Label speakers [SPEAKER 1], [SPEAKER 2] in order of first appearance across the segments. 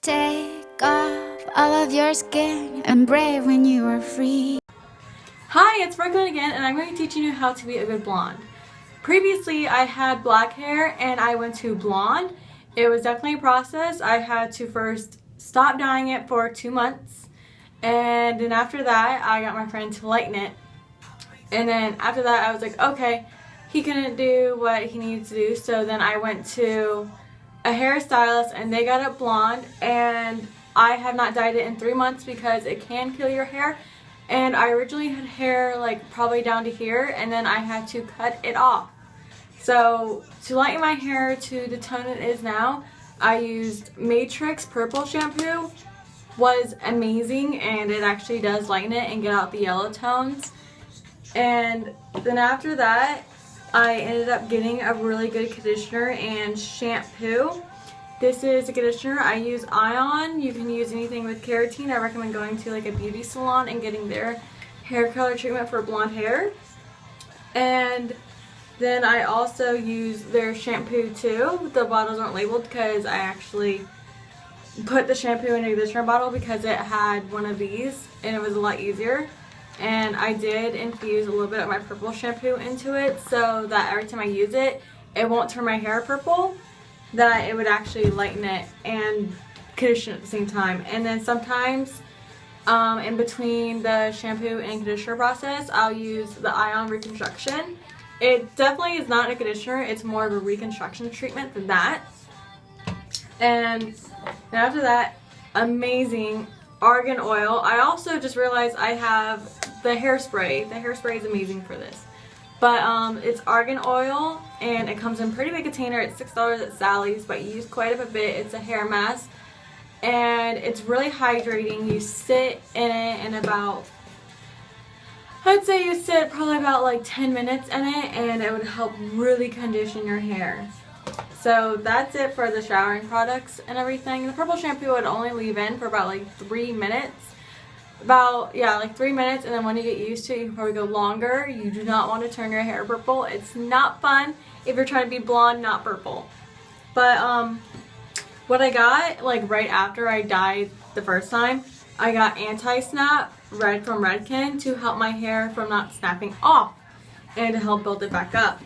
[SPEAKER 1] Take off all of your skin and brave when you are free.
[SPEAKER 2] Hi, it's Brooklyn again, and I'm going to be teaching you how to be a good blonde. Previously, I had black hair and I went to blonde. It was definitely a process. I had to first stop dyeing it for 2 months, and then after that, I got my friend to lighten it. And then after that, I was like, okay, he couldn't do what he needed to do, so then I went to a hairstylist and they got it blonde, and I have not dyed it in 3 months because it can kill your hair. And I originally had hair like probably down to here, and then I had to cut it off. So to lighten my hair to the tone it is now, I used Matrix Purple shampoo. Was amazing, and it actually does lighten it and get out the yellow tones. And then after that, I ended up getting a really good conditioner and shampoo. This is a conditioner. I use Ion. You can use anything with keratin. I recommend going to like a beauty salon and getting their hair color treatment for blonde hair. And then I also use their shampoo too. The bottles aren't labeled because I actually put the shampoo in a conditioner bottle because it had one of these and it was a lot easier. And I did infuse a little bit of my purple shampoo into it so that every time I use it, it won't turn my hair purple, that it would actually lighten it and condition at the same time. And then sometimes in between the shampoo and conditioner process, I'll use the Ion Reconstruction. It definitely is not a conditioner, it's more of a reconstruction treatment than that. And then after that, amazing argan oil. I also just realized I have the hairspray. The hairspray is amazing for this. But it's argan oil, and it comes in pretty big container. It's $6 at Sally's, but you use quite a bit. It's a hair mask, and it's really hydrating. You sit in it in about, I'd say you sit probably about like 10 minutes in it, and it would help really condition your hair. So that's it for the showering products and everything. The purple shampoo would only leave in for about like 3 minutes. Like 3 minutes, and then when you get used to it, you can probably go longer. You do not want to turn your hair purple. It's not fun if you're trying to be blonde, not purple. But what I got like right after I dyed the first time, I got Anti-Snap Red from Redken to help my hair from not snapping off and to help build it back up.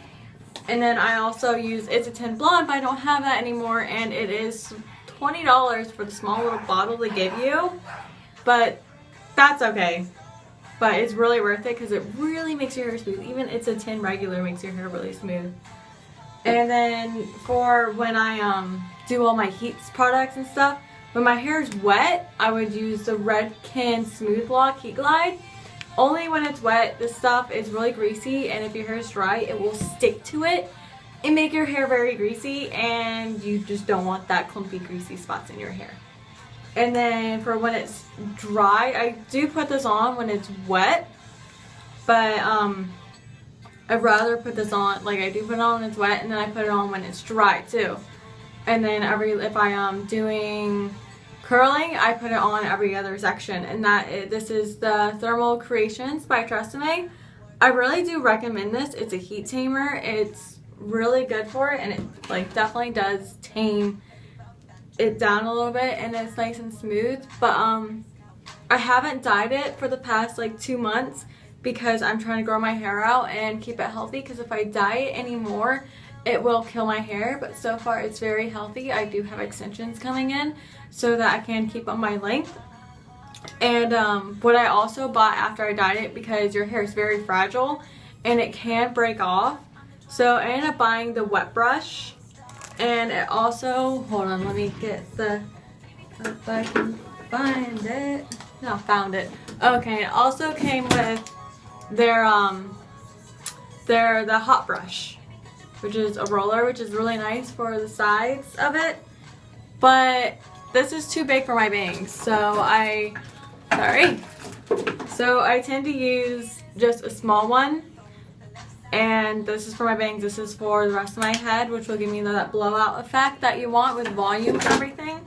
[SPEAKER 2] And then I also use It's a 10 Blonde, but I don't have that anymore, and it is $20 for the small little bottle they give you. But that's okay. But it's really worth it because it really makes your hair smooth. Even It's a 10 regular makes your hair really smooth. And then for when I do all my heat products and stuff, when my hair is wet, I would use the Redken Smooth Block Heat Glide. Only when it's wet. This stuff is really greasy, and if your hair is dry, it will stick to it and make your hair very greasy, and you just don't want that clumpy, greasy spots in your hair. And then for when it's dry, I do put this on when it's wet, but I'd rather put this on, like I do put it on when it's wet, and then I put it on when it's dry too. And then if I am doing curling, I put it on every other section, and this is the Thermal Creations by Tresemme. I really do recommend this. It's a heat tamer. It's really good for it, and it like definitely does tame it down a little bit, and it's nice and smooth. But I haven't dyed it for the past like 2 months because I'm trying to grow my hair out and keep it healthy, because if I dye it anymore, it will kill my hair. But so far it's very healthy. I do have extensions coming in so that I can keep on my length. And what I also bought after I dyed it, because your hair is very fragile and it can break off, so I ended up buying the wet brush. And it also, hold on, let me get if I can find it. No, found it. Okay, it also came with the hot brush, which is a roller, which is really nice for the sides of it. But this is too big for my bangs, so I tend to use just a small one. And this is for my bangs. This is for the rest of my head, which will give me that blowout effect that you want with volume and everything.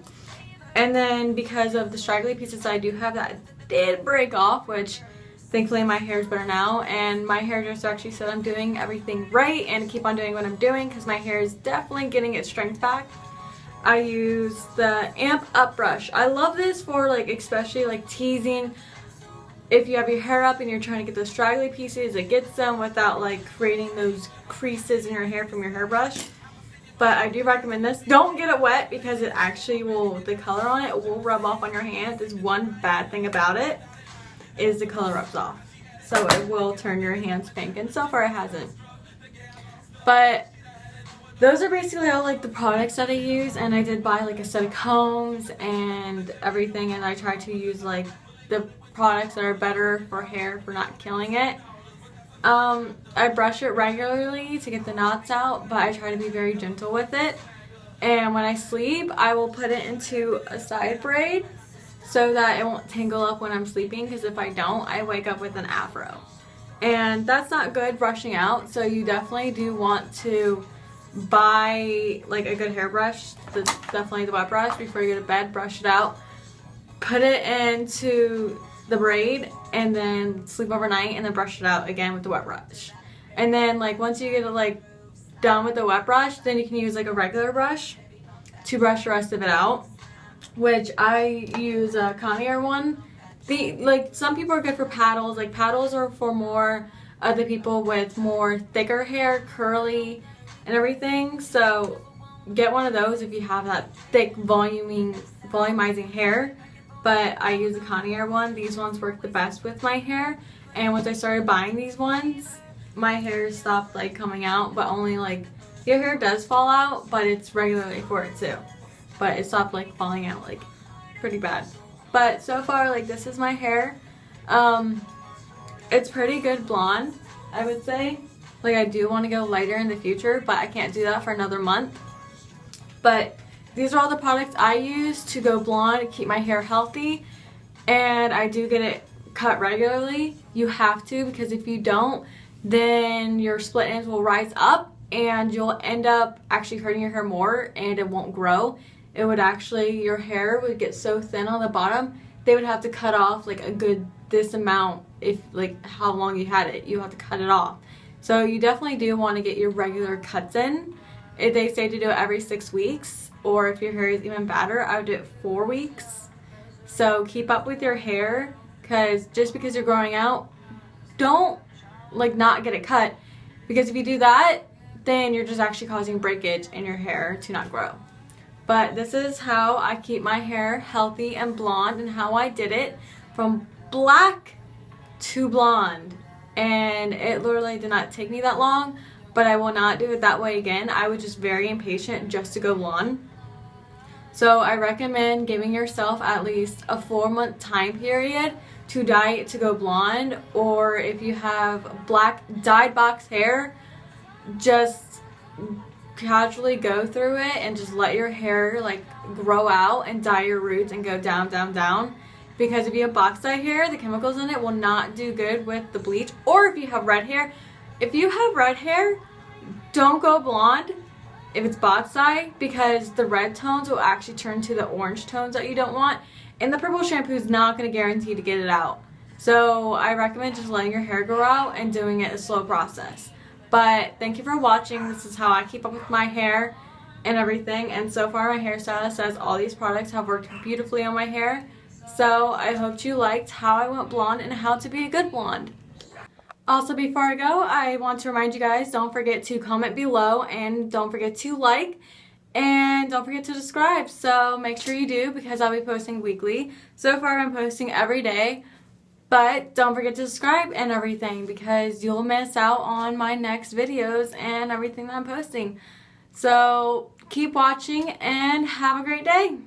[SPEAKER 2] And then because of the straggly pieces I do have that did break off, which thankfully my hair is better now, and my hairdresser actually said I'm doing everything right and keep on doing what I'm doing, because my hair is definitely getting its strength back. I use the Amp Up brush. I love this for like especially like teasing. If you have your hair up and you're trying to get those straggly pieces, it gets them without like creating those creases in your hair from your hairbrush. But I do recommend this. Don't get it wet because it actually will, the color on it will rub off on your hands. Is one bad thing about it is the color rubs off. So it will turn your hands pink, and so far it hasn't. But those are basically all like the products that I use, and I did buy like a set of combs and everything, and I try to use like the products that are better for hair for not killing it. I brush it regularly to get the knots out, but I try to be very gentle with it. And when I sleep, I will put it into a side braid so that it won't tangle up when I'm sleeping, because if I don't, I wake up with an afro. And that's not good brushing out, so you definitely do want to buy like a good hairbrush. That's definitely the wet brush. Before you go to bed, brush it out, put it into the braid, and then sleep overnight, and then brush it out again with the wet brush. And then like once you get it like done with the wet brush, then you can use like a regular brush to brush the rest of it out, which I use a Conair one. Like some people are good for paddles. Like paddles are for more other people with more thicker hair, curly and everything. So get one of those if you have that thick volumizing hair. But I use a Conair one. These ones work the best with my hair. And once I started buying these ones, my hair stopped like coming out, but only like, your hair does fall out, but it's regularly for it too. But it stopped like falling out like pretty bad. But so far, like this is my hair. It's pretty good blonde, I would say. Like I do want to go lighter in the future, but I can't do that for another month. But these are all the products I use to go blonde and keep my hair healthy. And I do get it cut regularly. You have to, because if you don't, then your split ends will rise up and you'll end up actually hurting your hair more, and it won't grow. It would actually, your hair would get so thin on the bottom, they would have to cut off like a good this amount. If like how long you had it, you have to cut it off. So you definitely do want to get your regular cuts in. If they say to do it every 6 weeks, or if your hair is even badder, I would do it 4 weeks. So keep up with your hair, because just because you're growing out, don't like not get it cut, because if you do that, then you're just actually causing breakage in your hair to not grow. But this is how I keep my hair healthy and blonde, and how I did it from black to blonde. And it literally did not take me that long, but I will not do it that way again. I was just very impatient just to go blonde. So I recommend giving yourself at least a 4-month time period to dye it to go blonde. Or if you have black dyed box hair, just casually go through it and just let your hair like grow out and dye your roots and go down, down, down. Because if you have box dye hair, the chemicals in it will not do good with the bleach. Or if you have red hair, if you have red hair, don't go blonde if it's box dye, because the red tones will actually turn to the orange tones that you don't want, and the purple shampoo is not going to guarantee to get it out. So I recommend just letting your hair grow out and doing it a slow process. But thank you for watching. This is how I keep up with my hair and everything, and so far my hairstylist says all these products have worked beautifully on my hair. So I hope you liked how I went blonde and how to be a good blonde. Also, before I go, I want to remind you guys, don't forget to comment below, and don't forget to like, and don't forget to subscribe. So make sure you do, because I'll be posting weekly. So far I'm posting every day, but don't forget to subscribe and everything, because you'll miss out on my next videos and everything that I'm posting. So keep watching and have a great day.